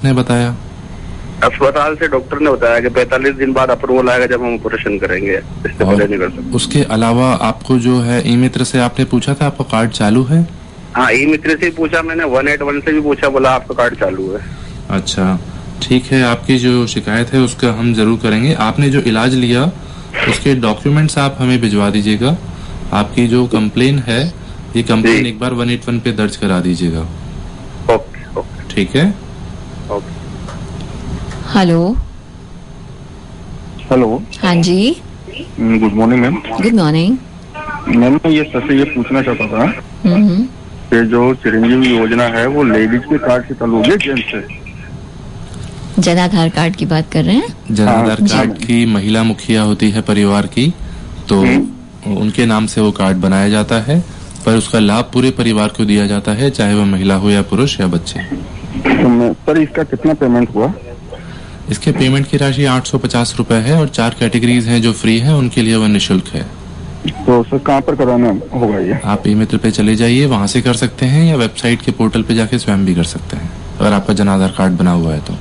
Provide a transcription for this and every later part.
ने बताया? अस्पताल से डॉक्टर ने बताया कि 45 दिन बाद अप्रूवल आएगा जब हम ऑपरेशन करेंगे, इससे पहले नहीं कर सकते। उसके अलावा आपको जो है ई मित्र से आपने पूछा था आपका कार्ड चालू है? हाँ, ई मित्र से पूछा मैंने, 181 से भी पूछा, बोला आपका कार्ड चालू है। अच्छा ठीक है, आपकी जो शिकायत है उसका हम जरूर करेंगे। आपने जो इलाज लिया उसके डॉक्यूमेंट्स आप हमें भिजवा दीजिएगा। आपकी जो कंप्लेन है ये कंप्लेन एक बार 181 पे दर्ज करा दीजिएगा। ओके ओके ठीक है। ओके। Hello hello. हाँ जी, good morning ma'am. Good morning ma'am मैं ये सर से ये पूछना चाहता था कि जो चिरंजीवी योजना है वो लेडीज के कार्ड से चालू होगी जेंट्स से? जन आधार कार्ड की बात कर रहे हैं? जन आधार कार्ड की महिला मुखिया होती है परिवार की, तो उनके नाम से वो कार्ड बनाया जाता है, पर उसका लाभ पूरे परिवार को दिया जाता है, चाहे वह महिला हो या पुरुष या बच्चे। तो सर इसका कितना पेमेंट हुआ? इसके पेमेंट की राशि 850 रुपए है और 4 कैटेगरीज हैं जो फ्री हैं, उनके लिए वह निःशुल्क है। तो सर कहाँ पर कराना होगा ये? आप ई मित्र पे चले जाइए, वहाँ से कर सकते हैं, या वेबसाइट के पोर्टल पे जाके स्वयं भी कर सकते हैं अगर आपका जन आधार कार्ड बना हुआ है तो।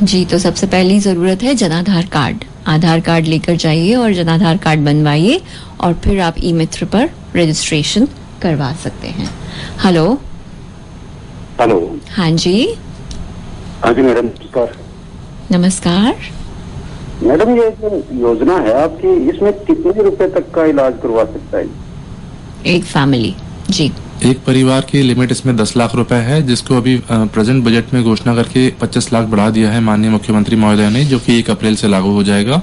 जी, तो सबसे पहली जरूरत है जन आधार कार्ड। आधार कार्ड लेकर जाइए और जन आधार कार्ड बनवाइए और फिर आप ई मित्र पर रजिस्ट्रेशन करवा सकते हैं। Hello hello. हाँ जी। हाँ जी मैडम, नमस्कार। नमस्कार मैडम, ये जो योजना है आपकी, इसमें कितने रुपए तक का इलाज करवा सकता है? एक फैमिली? जी, एक परिवार की लिमिट इसमें 10 लाख रुपए है, जिसको अभी प्रेजेंट बजट में घोषणा करके 25 लाख बढ़ा दिया है माननीय मुख्यमंत्री महोदय ने, जो कि 1 अप्रैल से लागू हो जाएगा।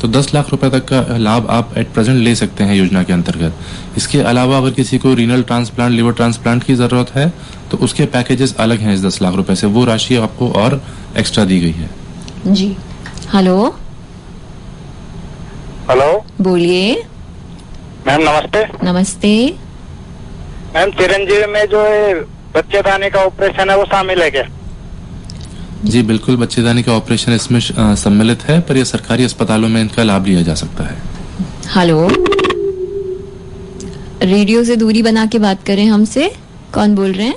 तो 10 लाख रुपए तक का लाभ आप एट प्रेजेंट ले सकते हैं योजना के अंतर्गत। इसके अलावा अगर किसी को रीनल ट्रांसप्लांट, लिवर ट्रांसप्लांट की जरूरत है तो उसके पैकेजेस अलग हैं इस 10 लाख रुपए से, वो राशि आपको और एक्स्ट्रा दी गई है। जी। हेलो हेलो, बोलिए। मैम नमस्ते। नमस्ते। मैम, चिरंजीवी में जो है बच्चेदानी का ऑपरेशन है वो शामिल है क्या? जी बिल्कुल, बच्चेदानी का ऑपरेशन इसमें सम्मिलित है, पर यह सरकारी अस्पतालों में इनका लाभ लिया जा सकता है। हेलो, रेडियो से दूरी बना के बात करें हमसे। कौन बोल रहे हैं?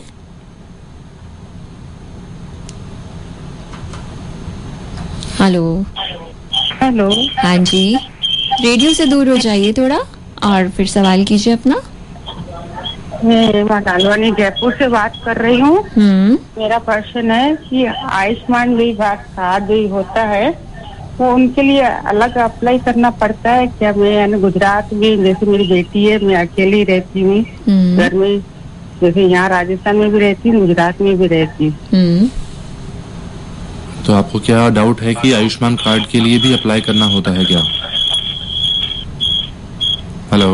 हेलो। हेलो। हाँ जी, रेडियो से दूर हो जाइए थोड़ा और फिर सवाल कीजिए अपना। मैं मालालवानी जयपुर से बात कर रही हूँ। मेरा प्रश्न है कि आयुष्मान विभाग कार्ड होता है तो उनके लिए अलग अप्लाई करना पड़ता है क्या? मैं गुजरात में, जैसे मेरी बेटी है, मैं अकेली रहती हूँ घर में, जैसे यहाँ राजस्थान में भी रहती हूँ, गुजरात में भी रहती हूँ। तो आपको क्या डाउट है कि आयुष्मान कार्ड के लिए भी अप्लाई करना होता है क्या? हेलो।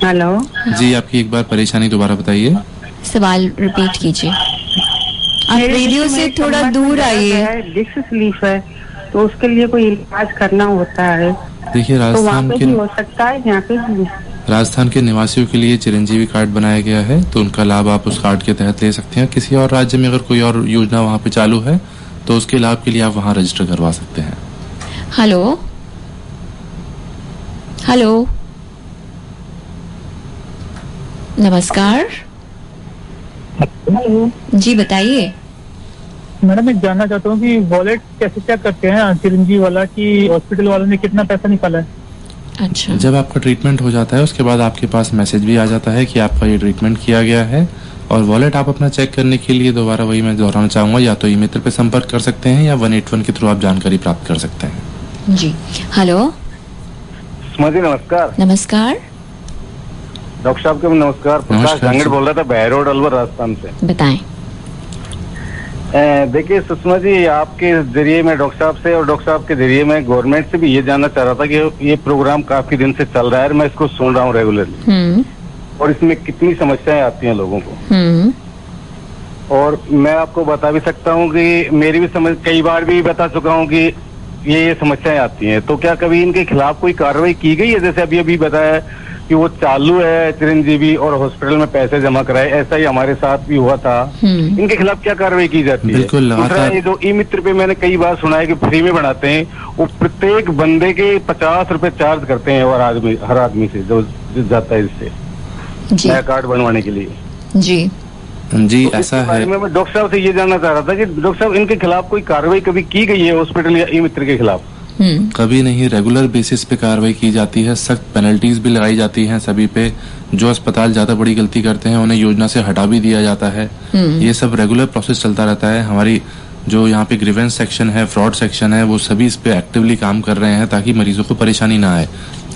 हेलो जी, आपकी एक बार परेशानी दोबारा बताइए। सवाल रिपीट कीजिए। आप रेडियो से थोड़ा दूर आइए। डिस्क स्लीप है तो उसके लिए कोई इलाज करना होता है? देखिए, राजस्थान तो के हो सकता है यहाँ पे राजस्थान के निवासियों के लिए चिरंजीवी कार्ड बनाया गया है, तो उनका लाभ आप उस कार्ड के तहत ले सकते हैं। किसी और राज्य में अगर कोई और योजना वहाँ पे चालू है तो उसके लाभ के लिए आप वहाँ रजिस्टर करवा सकते हैं। हेलो हेलो, नमस्कार। जी बताइए। मैडम, मैं जानना चाहता हूँ कि वॉलेट कैसे चेक करते हैं चिरंजीवी वाला कि हॉस्पिटल वालों ने कितना पैसा निकाला है? अच्छा, जब आपका ट्रीटमेंट हो जाता है उसके बाद आपके पास मैसेज भी आ जाता है कि आपका ये ट्रीटमेंट किया गया है, और वॉलेट आप अपना चेक करने के लिए दोबारा वही मैं दोहराना चाहूंगा, या तो ई मित्र पे संपर्क कर सकते हैं या 181 के थ्रू आप जानकारी प्राप्त कर सकते हैं। जी। हेलो। सुमति, नमस्कार। नमस्कार। डॉक्टर साहब को नमस्कार। प्रकाश गांगड़ बोल रहा था, बहरोड अलवर राजस्थान से। बताएं। देखिए सुषमा जी, आपके जरिए मैं डॉक्टर साहब से और डॉक्टर साहब के जरिए मैं गवर्नमेंट से भी ये जानना चाह रहा था कि ये प्रोग्राम काफी दिन से चल रहा है, मैं इसको सुन रहा हूँ रेगुलरली, और इसमें कितनी समस्याएं आती हैं लोगों को। और मैं आपको बता भी सकता हूँ कि मेरी भी समझ, कई बार भी बता चुका हूँ कि ये समस्याएं आती हैं। तो क्या कभी इनके खिलाफ कोई कार्रवाई की गई है? जैसे अभी बताया कि वो चालू है चिरंजीवी और हॉस्पिटल में पैसे जमा कराए, ऐसा ही हमारे साथ भी हुआ था। इनके खिलाफ क्या कार्रवाई की जाती है? बिल्कुल। दूसरा, ये जो ई मित्र पे मैंने कई बार सुना है कि फ्री में बनाते हैं, वो प्रत्येक बंदे के 50 रुपए चार्ज करते हैं हर आदमी से जो जाता है इससे नया कार्ड बनवाने के लिए। जी। जी तो ऐसा इसके बारे है। में मैं डॉक्टर साहब से ये जानना चाह रहा था कि डॉक्टर साहब इनके खिलाफ कोई कार्रवाई कभी की गई है हॉस्पिटल या ई मित्र के खिलाफ? कभी नहीं, रेगुलर बेसिस पे कार्रवाई की जाती है, सख्त पेनल्टीज भी लगाई जाती हैं सभी पे। जो अस्पताल ज्यादा बड़ी गलती करते हैं उन्हें योजना से हटा भी दिया जाता है। ये सब रेगुलर प्रोसेस चलता रहता है। हमारी जो यहाँ पे ग्रीवेंस सेक्शन है, फ्रॉड सेक्शन है, वो सभी इस पे एक्टिवली काम कर रहे हैं ताकि मरीजों को परेशानी ना आए।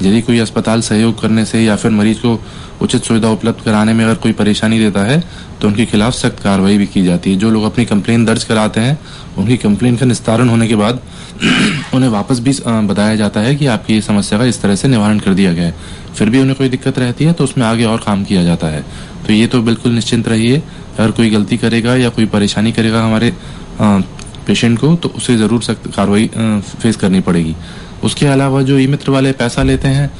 यदि कोई अस्पताल सहयोग करने से या फिर मरीज को उचित सुविधा उपलब्ध कराने में अगर कोई परेशानी देता है तो उनके खिलाफ सख्त कार्रवाई भी की जाती है। जो लोग अपनी कंप्लेन दर्ज कराते हैं उनकी कंप्लेन का निस्तारण होने के बाद उन्हें वापस भी बताया जाता है कि आपकी ये समस्या का इस तरह से निवारण कर दिया गया है। फिर भी उन्हें कोई दिक्कत रहती है तो उसमें आगे और काम किया जाता है। तो ये तो बिल्कुल निश्चिंत रहिए, अगर कोई गलती करेगा या कोई परेशानी करेगा हमारे पेशेंट को तो उसे जरूर सख्त कार्रवाई फेस करनी पड़ेगी। उसके अलावा जो ई मित्र वाले पैसा लेते हैं,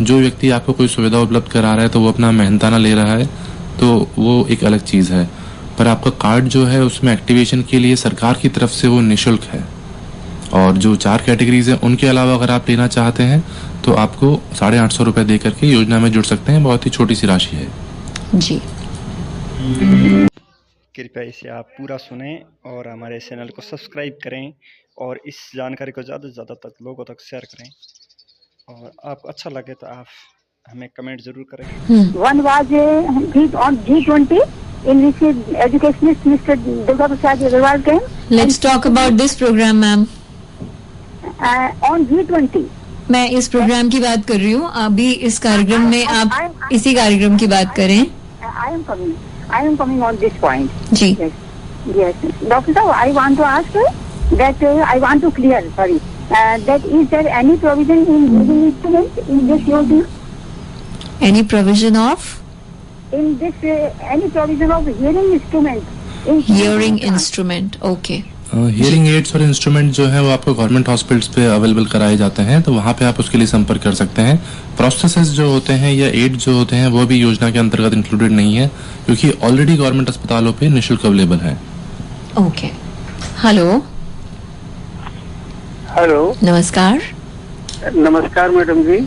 जो व्यक्ति आपको कोई सुविधा उपलब्ध करा रहा है तो वो अपना मेहनताना ले रहा है तो वो एक अलग चीज है। पर आपका कार्ड जो है उसमें एक्टिवेशन के लिए सरकार की तरफ से वो निःशुल्क है। और जो 4 कैटेगरीज हैं उनके अलावा अगर आप लेना चाहते हैं तो आपको 850 रुपए दे करके योजना में जुड़ सकते हैं। बहुत ही छोटी सी राशि है जी। कृपया इसे आप पूरा सुनें और हमारे चैनल को सब्सक्राइब करें और इस जानकारी को ज़्यादा से ज़्यादा तक लोगों तक शेयर करें। और आपको अच्छा लगे तो आप हमें कमेंट जरूर करें। One was on G20 in which educationist Mr. Durga Prasad Agarwal came. Let's talk about this program, ma'am. On G20. मैं इस प्रोग्राम की बात कर रही हूँ। अभी इस कार्यक्रम में आप इसी कार्यक्रम की बात करें। I am coming on this point. जी। Yes. Doctor Saab, I want to ask that I want to clear, that is there any provision in hearing instrument in this योजना? Any provision of? In this, any provision of hearing instrument? Hearing instrument, okay. Hearing aids और instrument जो है वो आपको government hospitals पे available कराए जाते हैं, तो वहाँ पे आप उसके लिए संपर्क कर सकते हैं। प्रोसेसेस जो होते हैं या एड जो होते हैं वो भी योजना के अंतर्गत इंक्लूडेड नहीं है क्योंकि ऑलरेडी गवर्नमेंट अस्पतालों पे निःशुल्क अवेलेबल है। ओके। हेलो। हेलो, नमस्कार। नमस्कार मैडम जी।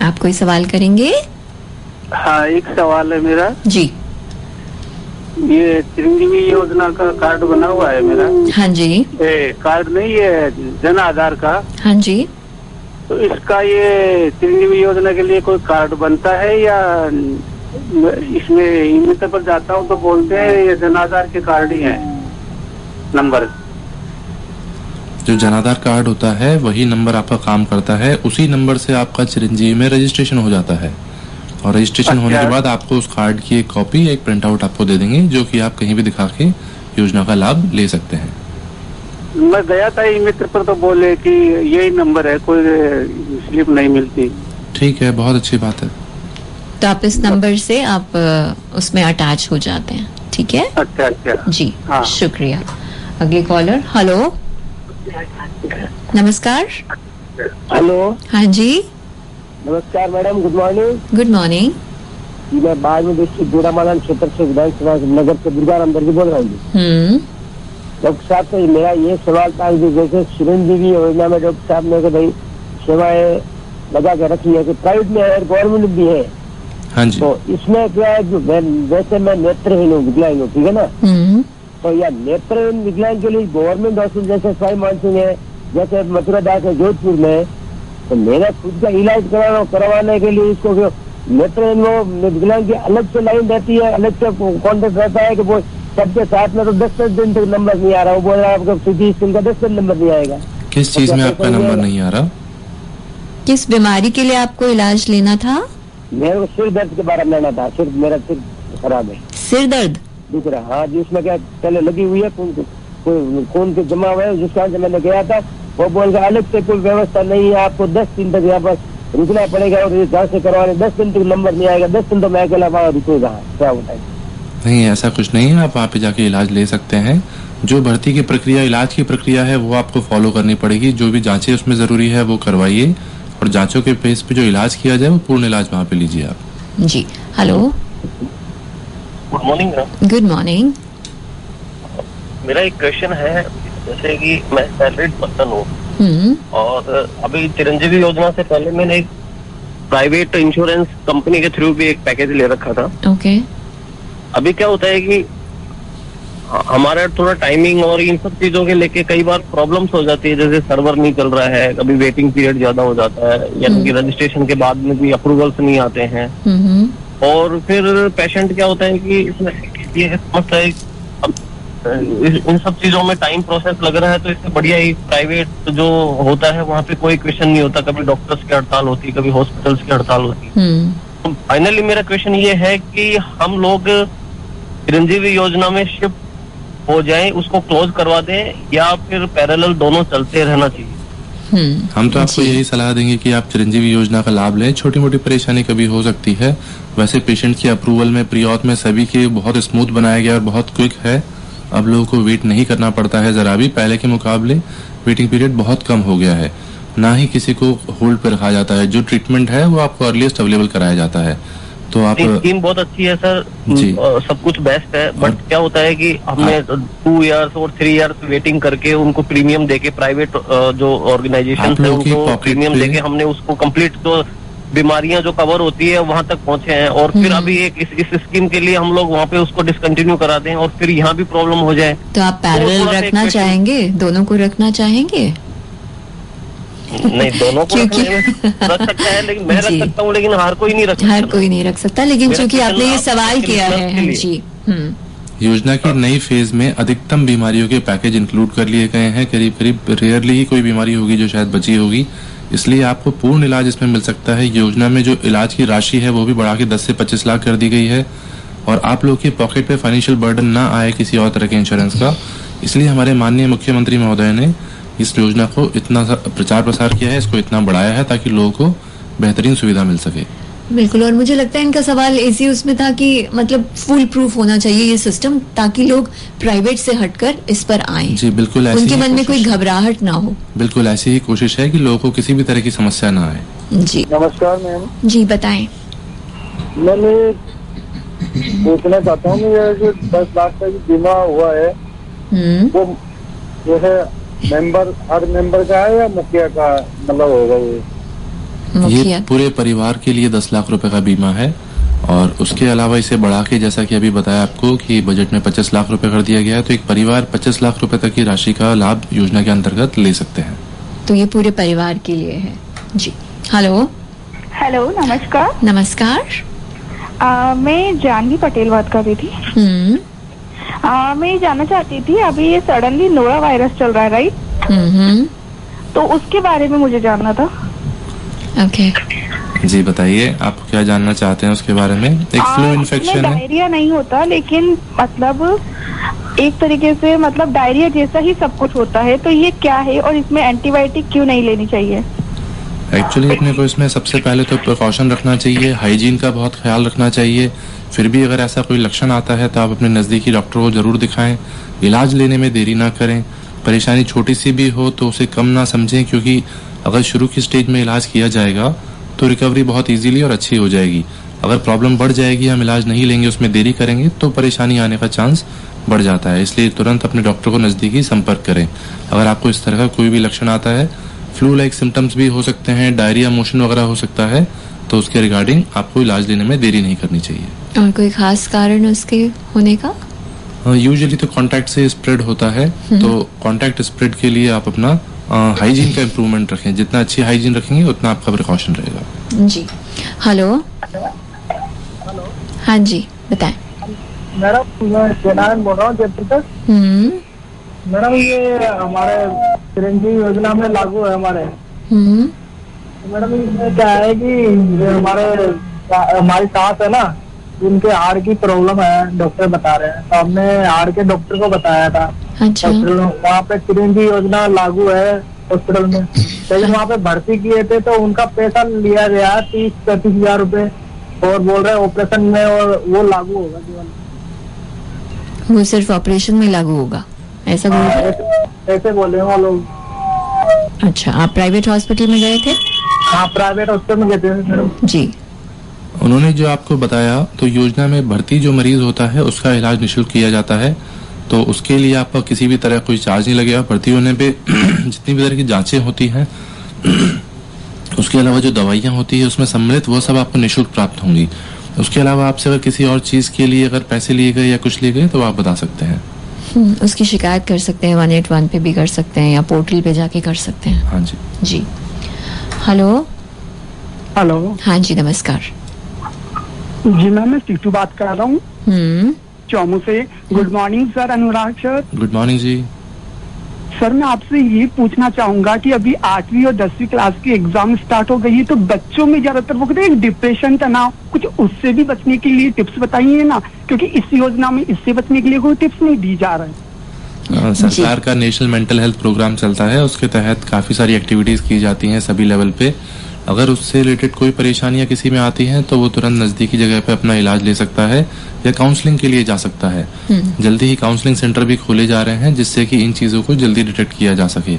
आप कोई सवाल करेंगे? हाँ, एक सवाल है मेरा जी। ये चिरंजीवी योजना का कार्ड बना हुआ है मेरा। हाँ जी। कार्ड नहीं, ये जन आधार का। हाँ जी। तो इसका ये चिरंजीवी योजना के लिए कोई कार्ड बनता है या इसमें ई मित्र पर जाता हूँ तो बोलते हैं ये जन आधार के कार्ड ही है नंबर? जो जनाधार कार्ड होता है वही नंबर आपका काम करता है, उसी नंबर से आपका चिरंजीवी में रजिस्ट्रेशन हो जाता है और रजिस्ट्रेशन होने के बाद आपको उस कार्ड की एक कॉपी, एक प्रिंट आउट आपको दे देंगे जो कि आप कहीं भी दिखा के योजना का लाभ ले सकते हैं। मैं गया था ई मित्र पर तो बोले कि यही नंबर है, कोई स्लिप नहीं मिलती। ठीक है, बहुत अच्छी बात है। तो आप इस नंबर से आप उसमें अटैच हो जाते हैं, ठीक है? अच्छा अच्छा जी। हाँ। शुक्रिया। अगले कॉलर। हेलो, नमस्कार। हेलो। हाँ जी, नमस्कार madam, good morning. Good morning. मैं बाद में डिस्ट्रिक्ट गोरामालान क्षेत्र से विधानसभा नगर से दुर्गाराम दर्जी बोल रहा हूँ। डॉक्टर साहब से मेरा ये सवाल था कि जैसे चिरंजीवी योजना में डॉक्टर साहब ने भाई सेवाएं लगा के रखी है कि प्राइवेट में है, गवर्नमेंट भी है। हाँ जी। तो इसमें क्या है, वैसे मैं नेत्रहीन हूँ, विकलांग हूँ, ठीक है ना? तो यह नेत्रहीन विकलांग के लिए गवर्नमेंट हॉस्पिटल जैसे साई मानसिंह है, जैसे मथुरा दास है जोधपुर में, तो मेरा खुद का इलाज करवाने के लिए इसको नेत्रहीन वो विकलांग की अलग से लाइन रहती है, अलग से कॉन्टेक्ट रहता है कि वो सबके साथ में तो 10 दिन तक नंबर नहीं आ रहा। वो बोल रहा है आपका सिटी स्कूल का 10 दिन नंबर नहीं आएगा। किस चीज में आपका नंबर नहीं आ रहा? किस बीमारी के लिए आपको इलाज लेना था? मेरे को सिर दर्द के बारे में लेना था। सिर, मेरा सिर खराब है। सिर दर्द? दूसरा, हाँ, जिसमें क्या पहले लगी हुई है, खून के जमा हुए, जिस कारण से मैंने गया था वो बोल रहा अलग से कोई व्यवस्था नहीं है, आपको 10 दिन तक यहाँ पर रुकना पड़ेगा और जांच से करवाने 10 दिन तक नंबर नहीं आएगा। 10 दिन तो मैं अकेला वहाँ रुकूंगा, क्या बताए? नहीं, ऐसा कुछ नहीं है, आप वहाँ पे जाके इलाज ले सकते हैं। जो भर्ती की प्रक्रिया, इलाज की प्रक्रिया है वो आपको फॉलो करनी पड़ेगी। जो भी जांचें उसमें जरूरी है वो करवाइए और जांचों के बेस पे जो इलाज किया जाए वो पूर्ण इलाज वहाँ पे लीजिए आप। जी। Hello, good morning. Good morning. मेरा एक क्वेश्चन है, जैसे कि मैं सैलरीड पर्सन हूँ और अभी चिरंजीवी योजना से पहले मैंने एक प्राइवेट इंश्योरेंस कंपनी के थ्रू भी एक पैकेज ले रखा था। ओके। अभी क्या होता है कि हमारा थोड़ा टाइमिंग और इन सब चीजों के लेके कई बार प्रॉब्लम्स हो जाती है, जैसे सर्वर नहीं चल रहा है, कभी वेटिंग पीरियड ज्यादा हो जाता है, यानी कि रजिस्ट्रेशन के बाद में भी अप्रूवल्स नहीं आते हैं। और फिर पेशेंट क्या होता है कि इसमें ये समस्या है, इन सब चीजों में टाइम प्रोसेस लग रहा है, तो इससे बढ़िया ही प्राइवेट जो होता है वहाँ पे कोई क्वेश्चन नहीं होता, कभी डॉक्टर्स की हड़ताल होती है, कभी हॉस्पिटल्स की हड़ताल होती है। तो फाइनली मेरा क्वेश्चन ये है कि हम लोग चिरंजीवी योजना में शिफ्ट हो जाएं, उसको क्लोज करवा दें, या फिर पैरेलल दोनों चलते रहना चाहिए? हम तो आपको यही सलाह देंगे कि आप चिरंजीवी योजना का लाभ लें। छोटी मोटी परेशानी कभी हो सकती है, वैसे पेशेंट की अप्रूवल में प्री ऑथ में सभी के बहुत स्मूथ बनाया गया और बहुत क्विक है। अब लोगों को वेट नहीं करना पड़ता है, जरा भी पहले के मुकाबले वेटिंग पीरियड बहुत कम हो गया है, ना ही किसी को होल्ड पर रखा जाता है। जो ट्रीटमेंट है वो आपको अर्लीस्ट अवेलेबल कराया जाता है। तो आप स्कीम बहुत अच्छी है सर, सब कुछ बेस्ट है, बट क्या होता है कि हमने 2 इयर्स और 3 इयर्स वेटिंग करके उनको प्रीमियम देके, प्राइवेट जो ऑर्गेनाइजेशन है उनको प्रीमियम देके हमने उसको कंप्लीट जो बीमारियां जो कवर होती है वहां तक पहुंचे हैं, और फिर अभी एक इस स्कीम के लिए हम लोग वहाँ पे उसको डिसकंटिन्यू करा दें और फिर यहाँ भी प्रॉब्लम हो जाए। तो आप पैरेलल रखना चाहेंगे, दोनों को रखना चाहेंगे? नहीं, दोनों को रख सकता है, लेकिन मैं रख सकता हूँ, लेकिन हर कोई नहीं रख सकता। हर कोई नहीं रख सकता, लेकिन चूंकि आपने ये सवाल किया है जी। योजना की नई फेज में अधिकतम बीमारियों के पैकेज इंक्लूड कर लिए गए हैं। करीब करीब रेयरली ही कोई बीमारी होगी जो शायद बची होगी, इसलिए आपको पूर्ण इलाज इसमें मिल सकता है। योजना में जो इलाज की राशि है वो भी बढ़ा के 10 से 25 लाख कर दी गई है, और आप लोग के पॉकेट पे फाइनेंशियल बर्डन ना आए किसी और तरह के इंश्योरेंस का। इसलिए हमारे माननीय मुख्यमंत्री महोदय ने इस योजना को इतना प्रचार प्रसार किया है, इसको इतना बढ़ाया है ताकि लोगों को बेहतरीन सुविधा मिल सके। बिल्कुल, और मुझे लगता है इनका सवाल इसी उसमें था कि मतलब फुल प्रूफ होना चाहिए ये सिस्टम, ताकि लोग प्राइवेट से हटकर इस पर आएं। जी बिल्कुल, उनके मन में कोई घबराहट ना हो। बिल्कुल ऐसी ही कोशिश है कि लोगों को किसी भी तरह की समस्या ना आए। जी नमस्कार मैम। जी बताएं। मैं पूछना चाहता हूँ, ये जो 10 लाख का बीमा हुआ है वो जो है हर मेंबर का है या मुखिया का मतलब होगा? ये पूरे परिवार के लिए 10 लाख रुपए का बीमा है, और उसके अलावा इसे बढ़ा के जैसा कि अभी बताया आपको कि बजट में 25 लाख रुपए कर दिया गया है, तो एक परिवार 25 लाख रुपए तक की राशि का लाभ योजना के अंतर्गत ले सकते हैं। तो ये पूरे परिवार के लिए है जी। हेलो नमस्कार। नमस्कार। मैं जानवी पटेल बात कर रही थी। मैं जानना चाहती थी, अभी ये सडनली नोरा वायरस चल रहा है राइट? तो उसके बारे में मुझे जानना था। ओके जी बताइए, आप क्या जानना चाहते हैं उसके बारे में? एक फ्लू इन्फेक्शन है। डायरिया नहीं होता, लेकिन मतलब एक तरीके से मतलब डायरिया जैसा ही सब कुछ होता है, तो ये क्या है और इसमें एंटीबायोटिक क्यों नहीं लेनी चाहिए? एक्चुअली अपने को इसमें सबसे पहले तो प्रिकॉशन रखना चाहिए, हाइजीन का बहुत ख्याल रखना चाहिए। फिर भी अगर ऐसा कोई लक्षण आता है तो आप अपने नज़दीकी डॉक्टर को जरूर दिखाएं, इलाज लेने में देरी ना करें। परेशानी छोटी सी भी हो तो उसे कम ना समझें, क्योंकि अगर शुरू की स्टेज में इलाज किया जाएगा तो रिकवरी बहुत इजीली और अच्छी हो जाएगी। अगर प्रॉब्लम बढ़ जाएगी, हम इलाज नहीं लेंगे, उसमें देरी करेंगे, तो परेशानी आने का चांस बढ़ जाता है। इसलिए तुरंत अपने डॉक्टर को नज़दीकी संपर्क करें। अगर आपको इस तरह का कोई भी लक्षण आता है, फ्लू लाइक सिम्टम्स भी हो सकते हैं, डायरिया, मोशन वगैरह हो सकता है, तो उसके रिगार्डिंग आपको इलाज लेने में देरी नहीं करनी चाहिए। और कोई खास कारण उसके होने का? यूजुअली तो कांटेक्ट से स्प्रेड होता है, तो कांटेक्ट स्प्रेड के लिए आप अपना हाइजीन का इम्प्रूवमेंट रखें। जितना अच्छी हाइजीन रखेंगे उतना आपका प्रिकॉशन रहेगा। जी हेलो। हाँ जी बताएं। मैडम मैं सेनायन बोल रहा हूँ जयपुर से। मैडम ये हमारे चिरंजीवी योजना में लागू है हमारे। मैडम इसमें क्या है कि हमारी सास है ना, उनके हार्ट की प्रॉब्लम है, डॉक्टर बता रहे हैं, तो हमने हार्ट के डॉक्टर को बताया था। अच्छा। वहाँ पे चिरंजीवी योजना लागू है हॉस्पिटल में, लेकिन वहाँ पे भर्ती किए थे तो उनका पैसा लिया गया 30-35 हजार रूपए, और बोल रहे ऑपरेशन में और वो लागू होगा जीवन। वो सिर्फ ऑपरेशन में लागू होगा ऐसा बोल रहे? ऐसे बोले वो लोग। अच्छा, आप प्राइवेट हॉस्पिटल में गए थे? हाँ प्राइवेट हॉस्पिटल में गए थे जी। उन्होंने जो आपको बताया, तो योजना में भर्ती जो मरीज होता है उसका इलाज निःशुल्क किया जाता है, तो उसके लिए आपका किसी भी तरह कोई चार्ज नहीं लगेगा। भर्ती होने पे जितनी भी तरह की जांचें होती हैं, उसके अलावा जो दवाइयाँ होती है उसमें सम्मिलित, वो सब आपको निःशुल्क प्राप्त होंगी। उसके अलावा आपसे अगर किसी और चीज के लिए अगर पैसे लिए गए या कुछ लिए गए तो आप बता सकते हैं। उसकी शिकायत कर सकते हैं, 181 पे भी कर सकते हैं या पोर्टल पे जाके कर सकते हैं। हाँ जी। जी हेलो। हेलो। हाँ जी नमस्कार। जी मैम, मैं सीटू बात कर रहा हूँ चौमू से। गुड मॉर्निंग सर, अनुराग सर। गुड मॉर्निंग जी। सर मैं आपसे ये पूछना चाहूंगा कि अभी 8वीं और 10वीं क्लास की एग्जाम स्टार्ट हो गई है, तो बच्चों में ज्यादातर वो कहते हैं डिप्रेशन, तनाव, कुछ उससे भी बचने के लिए टिप्स बताइए ना, क्योंकि इस योजना में इससे बचने के लिए कोई टिप्स नहीं दी जा रहा है। सरकार का नेशनल मेंटल हेल्थ प्रोग्राम चलता है, उसके तहत काफी सारी एक्टिविटीज की जाती हैं सभी लेवल पे। अगर उससे रिलेटेड कोई परेशानियां किसी में आती हैं तो वो तुरंत नजदीकी जगह पे अपना इलाज ले सकता है या काउंसलिंग के लिए जा सकता है। जल्दी ही काउंसलिंग सेंटर भी खोले जा रहे हैं जिससे कि इन चीजों को जल्दी डिटेक्ट किया जा सके।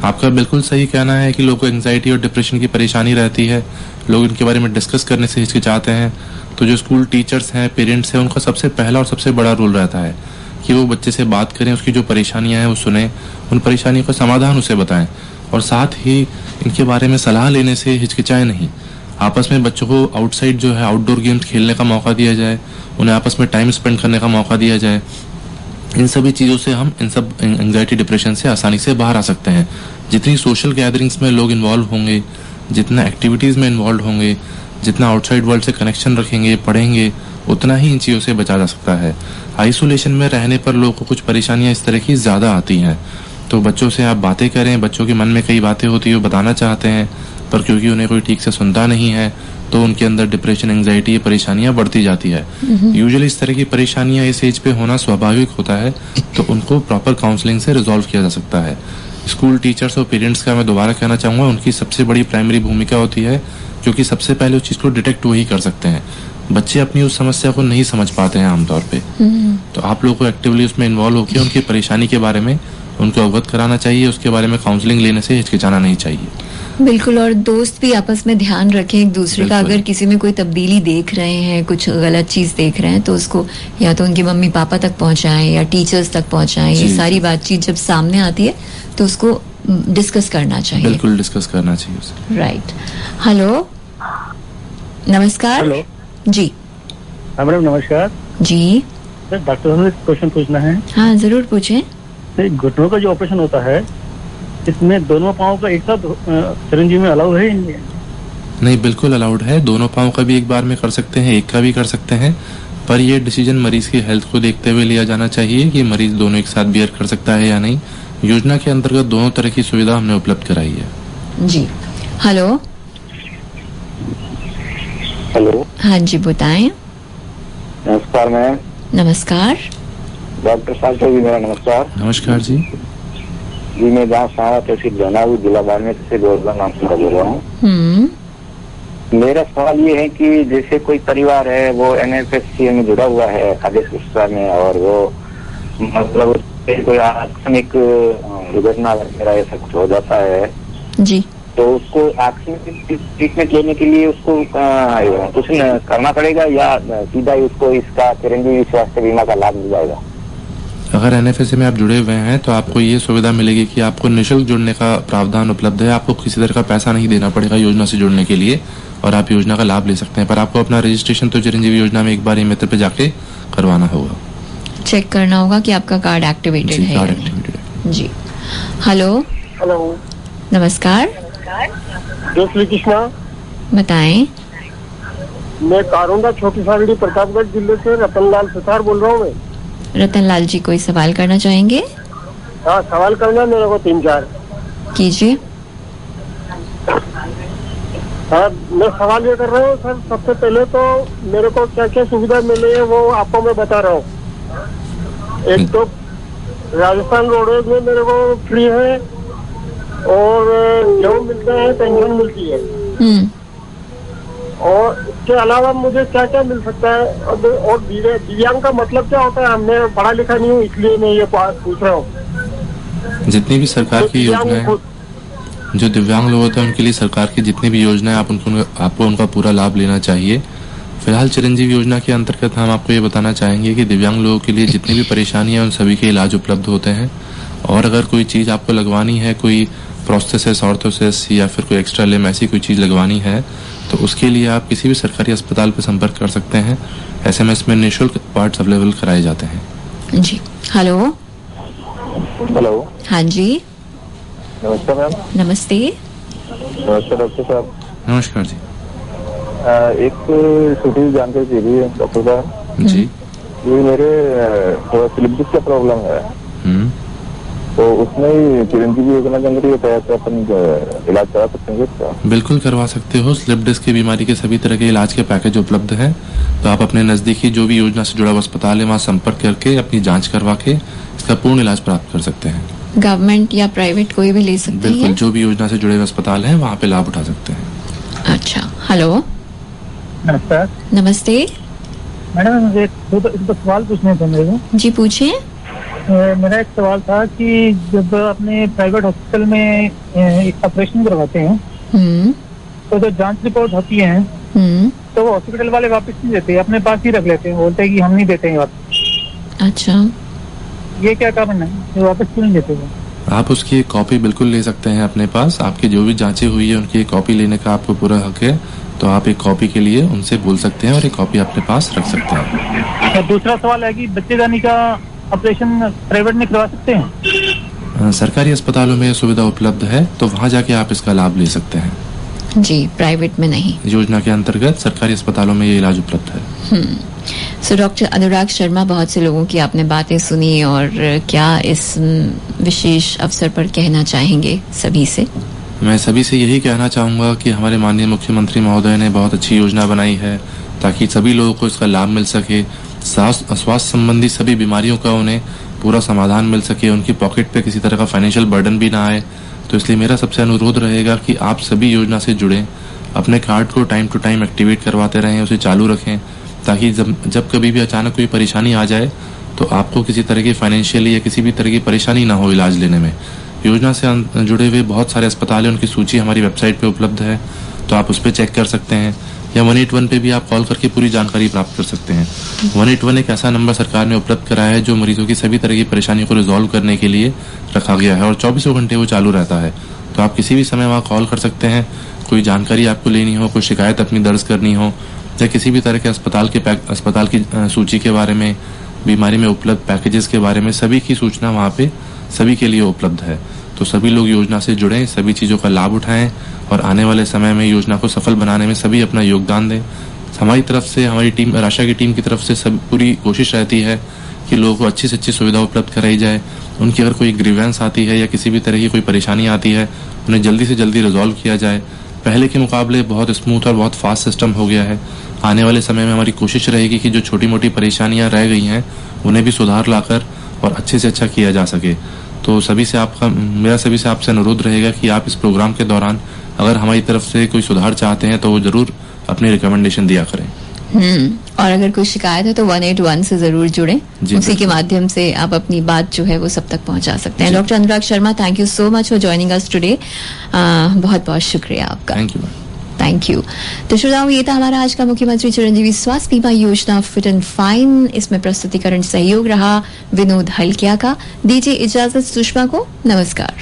आपका बिल्कुल सही कहना है कि लोगों को एंजाइटी और डिप्रेशन की परेशानी रहती है, लोग इनके बारे में डिस्कस करने से हिचकिचाते हैं। तो जो स्कूल टीचर्स हैं, पेरेंट्स हैं, उनका सबसे पहला और सबसे बड़ा रोल रहता है कि वो बच्चे से बात करें, उसकी जो परेशानियां हैं वो सुने, उन परेशानियों का समाधान उसे बताएं और साथ ही इनके बारे में सलाह लेने से हिचकिचाए नहीं। आपस में बच्चों को आउटसाइड जो है आउटडोर गेम्स खेलने का मौका दिया जाए, उन्हें आपस में टाइम स्पेंड करने का मौका दिया जाए। इन सभी चीजों से हम इन सब एंजाइटी डिप्रेशन से आसानी से बाहर आ सकते हैं। जितनी सोशल गैदरिंग्स में लोग इन्वॉल्व होंगे, जितना एक्टिविटीज में इन्वॉल्व होंगे, जितना आउटसाइड वर्ल्ड से कनेक्शन रखेंगे, पढ़ेंगे, उतना ही इन चीजों से बचा जा सकता है। आइसोलेशन में रहने पर लोगों को कुछ परेशानियां इस तरह की ज्यादा आती हैं। तो बच्चों से आप बातें करें, बच्चों के मन में कई बातें होती है वो बताना चाहते हैं पर क्योंकि उन्हें कोई ठीक से सुनता नहीं है तो उनके अंदर डिप्रेशन, एंजाइटी, ये परेशानियां बढ़ती जाती है। यूजुअली इस तरह की परेशानियां इस एज पे होना स्वाभाविक होता है, तो उनको प्रॉपर काउंसलिंग से रिजॉल्व किया जा सकता है। स्कूल टीचर्स और पेरेंट्स का मैं दोबारा कहना चाहूंगा, उनकी सबसे बड़ी प्राइमरी भूमिका होती है क्योंकि सबसे पहले उस चीज को डिटेक्ट वही कर सकते हैं। बच्चे अपनी उस समस्या को नहीं समझ पाते हैं आमतौर पे, तो आप लोगों को एक्टिवली उसमें इन्वॉल्व होकर उनकी परेशानी के बारे में उनको अवगत कराना चाहिए, उसके बारे में काउंसलिंग लेने से हिचकिचाना नहीं चाहिए। बिल्कुल। और दोस्त भी आपस में ध्यान रखें एक दूसरे का। अगर किसी में कोई तब्दीली देख रहे हैं, कुछ गलत चीज देख रहे हैं, तो उसको या तो उनके मम्मी पापा तक पहुंचाएं या टीचर्स तक पहुंचाएं। ये सारी बातचीत जब सामने आती है तो उसको डिस्कस करना चाहिए। बिल्कुल डिस्कस करना चाहिए उसे। राइट। हेलो नमस्कार। हेलो जी। हाँ मैडम नमस्कार जी। डॉक्टर साहब से क्वेश्चन पूछना है। हाँ जरूर पूछें। घुटनों का जो ऑपरेशन होता है इसमें दोनों पाँव का एक साथ सिरिंज में अलाउ है? नहीं, बिल्कुल अलाउड है। दोनों पाँव का भी एक बार में कर सकते हैं, एक का भी कर सकते हैं, पर ये डिसीजन मरीज की हेल्थ को देखते हुए लिया जाना चाहिए कि मरीज दोनों एक साथ बियर कर सकता है या नहीं। योजना के अंतर्गत दोनों तरह की सुविधा हमने उपलब्ध कराई है। जी। हेलो। हेलो। हाँ जी बताएं। नमस्कार मैम। नमस्कार। डॉक्टर साहब को भी मेरा नमस्कार। नमस्कार जी। जी मैं गाँव सारा तहसील जनाऊ जिला बाड़मेर से गोरखनाथ नाम से बोल रहा हूँ। मेरा सवाल ये है कि जैसे कोई परिवार है वो NFSC में जुड़ा हुआ है आदेश गुस्सा में, और वो मतलब कोई आकस्मिक दुर्घटना वगैरह ऐसा कुछ हो जाता है जी, तो उसको आकस्मिक ट्रीटमेंट लेने के लिए उसको कुछ करना पड़ेगा या सीधा ही उसको इसका चिरंजीवी स्वास्थ्य बीमा का लाभ मिल जाएगा? अगर NFSC में आप जुड़े हुए हैं तो आपको ये सुविधा मिलेगी कि आपको निःशुल्क जुड़ने का प्रावधान उपलब्ध है। आपको किसी तरह का पैसा नहीं देना पड़ेगा योजना से जुड़ने के लिए और आप योजना का लाभ ले सकते हैं, पर आपको अपना रजिस्ट्रेशन तो चिरंजीवी योजना में एक बार मित्र पे जाके करवाना होगा, चेक करना होगा कि आपका कार्ड एक्टिवेटेड है। कार्ड एक्टिवेटेड है जी। हेलो। हेलो नमस्कार। जय श्री कृष्णा। बताएं। मैं कारोंदा छोटी सागड़ी प्रतापगढ़ जिले से रतनलाल सुथार बोल रहा हूँ। मैं रतनलाल जी कोई सवाल करना चाहेंगे? हाँ सवाल करना है मेरे को 3-4। कीजिए। हाँ मैं सवाल ये कर रहा हूँ सर, सबसे पहले तो मेरे को क्या क्या सुविधा मिली है वो आपको मैं बता रहा हूँ। एक तो राजस्थान रोडवेज में मेरे को फ्री है और गेहूँ मिलता है, पेंशन मिलती है, और इसके अलावा मुझे क्या क्या मिल सकता है? और दिव्यांग का मतलब क्या होता है? हमने पढ़ा लिखा नहीं हूँ इसलिए मैं ये पूछ रहा हूँ। जितनी भी सरकार की योजनाएं, जो दिव्यांग लोग होते हैं उनके लिए सरकार की जितनी भी योजनाएं आपको उनका पूरा लाभ लेना चाहिए। फिलहाल चिरंजीवी योजना के अंतर्गत हम आपको ये बताना चाहेंगे कि दिव्यांग लोगों के लिए जितनी भी परेशानियां उन सभी के इलाज उपलब्ध होते हैं, और अगर कोई चीज आपको लगवानी है, कोई प्रोस्थेसिस, ऑर्थोसिस या फिर कोई एक्स्ट्रा लिम्ब ऐसी कोई चीज लगवानी है, तो उसके लिए आप किसी भी सरकारी अस्पताल पर संपर्क कर सकते हैं। SMS में निःशुल्क पार्ट्स अवेलेबल कराए जाते हैं जी। हेलो। हेलो। हाँ जी, नमस्कार मैम। नमस्ते। नमस्कार डॉक्टर साहब। नमस्कार जी। एक छोटी जानकारी चाहिए डॉक्टर साहब जी। ये मेरे थोड़ा स्लिप डिस्क का प्रॉब्लम है, तो उसमें चिरंजीवी योजना के अंदर ये तहत अपन इलाज करा सकते हैं इसका? बिल्कुल करवा सकते हो। स्लिप डिस्क की बीमारी के सभी तरह के इलाज के पैकेज उपलब्ध है। तो आप अपने नजदीकी जो भी योजना से जुड़ा हुआ अस्पताल है वहाँ संपर्क करके अपनी जांच करवा के इसका पूर्ण इलाज प्राप्त कर सकते हैं। गवर्नमेंट या प्राइवेट कोई भी ले सकते हैं? बिल्कुल, जो भी योजना से जुड़े हुए अस्पताल हैं वहाँ पे लाभ उठा सकते हैं। अच्छा, हेलो। नमस्कार। नमस्ते मैडम, मुझे एक दो सवाल पूछने थे मेरे को। जी पूछिए। मेरा एक सवाल था कि जब अपने प्राइवेट हॉस्पिटल में ऑपरेशन करवाते हैं तो जो जांच रिपोर्ट होती है तो वो हॉस्पिटल वाले वापस नहीं देते, अपने पास ही रख लेते हैं, बोलते हैं कि हम नहीं देते हैं वापस। अच्छा, ये क्या कारण है, ये वापस क्यों नहीं देते वो? आप उसकी एक कॉपी बिल्कुल ले सकते हैं अपने पास। आपकी जो भी जांचें हुई है उनकी एक कॉपी लेने का आपको पूरा हक है। तो आप एक कॉपी के लिए उनसे बोल सकते हैं और एक कॉपी अपने पास रख सकते हैं। और दूसरा सवाल है कि बच्चेदानी का ऑपरेशन प्राइवेट में करवा सकते हैं? सरकारी अस्पतालों में सुविधा उपलब्ध है, तो वहाँ जाके आप इसका लाभ ले सकते हैं। जी, प्राइवेट में नहीं। योजना के अंतर्गत सरकारी अस्पतालों में ये इलाज उपलब्ध है। सो डॉक्टर अनुराग शर्मा, बहुत से लोगों की आपने बातें सुनी और क्या इस विशेष अवसर पर कहना चाहेंगे सभी से? मैं सभी से यही कहना चाहूँगा कि हमारे माननीय मुख्यमंत्री महोदय ने बहुत अच्छी योजना बनाई है ताकि सभी लोगों को इसका लाभ मिल सके। स्वास्थ्य संबंधी सभी बीमारियों का उन्हें पूरा समाधान मिल सके, उनकी पॉकेट पे किसी तरह का फाइनेंशियल बर्डन भी ना आए। तो इसलिए मेरा सबसे अनुरोध रहेगा कि आप सभी योजना से जुड़ें, अपने कार्ड को टाइम टू टाइम एक्टिवेट करवाते रहें, उसे चालू रखें, ताकि जब कभी भी अचानक कोई परेशानी आ जाए तो आपको किसी तरह की फाइनेंशियली या किसी भी तरह की परेशानी ना हो इलाज लेने में। योजना से जुड़े हुए बहुत सारे अस्पताल हैं, उनकी सूची हमारी वेबसाइट पे उपलब्ध है, तो आप उस पर चेक कर सकते हैं, या 181 पे भी आप कॉल करके पूरी जानकारी प्राप्त कर सकते हैं। 181 एक ऐसा नंबर सरकार ने उपलब्ध कराया है जो मरीजों की सभी तरह की परेशानियों को रिजॉल्व करने के लिए रखा गया है और 24 घंटे वो चालू रहता है। तो आप किसी भी समय वहाँ कॉल कर सकते हैं। कोई जानकारी आपको लेनी हो, कोई शिकायत अपनी दर्ज करनी हो, या किसी भी तरह के अस्पताल की सूची के बारे में, बीमारी में उपलब्ध पैकेजेस के बारे में, सभी की सूचना वहाँ पे सभी के लिए उपलब्ध है। तो सभी लोग योजना से जुड़ें, सभी चीज़ों का लाभ उठाएं और आने वाले समय में योजना को सफल बनाने में सभी अपना योगदान दें। हमारी तरफ से, हमारी टीम, राशा की टीम की तरफ से सब पूरी कोशिश रहती है कि लोगों को अच्छी से अच्छी सुविधा उपलब्ध कराई जाए। उनकी अगर कोई ग्रीवेंस आती है या किसी भी तरह की कोई परेशानी आती है, उन्हें जल्दी से जल्दी रिजॉल्व किया जाए। पहले के मुकाबले बहुत स्मूथ और बहुत फास्ट सिस्टम हो गया है। आने वाले समय में हमारी कोशिश रहेगी कि जो छोटी मोटी परेशानियां रह गई हैं उन्हें भी सुधार लाकर और अच्छे से अच्छा किया जा सके। तो मेरा सभी से आपसे अनुरोध रहेगा कि आप इस प्रोग्राम के दौरान अगर हमारी तरफ से कोई सुधार चाहते हैं तो वो जरूर अपनी रिकमेंडेशन दिया करें। और अगर कोई शिकायत है तो 181 से जरूर जुड़ें, उसी के माध्यम से आप अपनी बात जो है वो सब तक पहुंचा सकते हैं। Doctor Anurag Sharma, thank you so much for joining us today. बहुत बहुत शुक्रिया आपका। Thank you. तो श्रोताओं, ये था हमारा आज का मुख्यमंत्री चिरंजीवी स्वास्थ्य बीमा योजना फिट एंड फाइन। इसमें प्रस्तुतिकरण सहयोग रहा विनोद हल्किया का। दीजिए इजाजत सुषमा को। नमस्कार।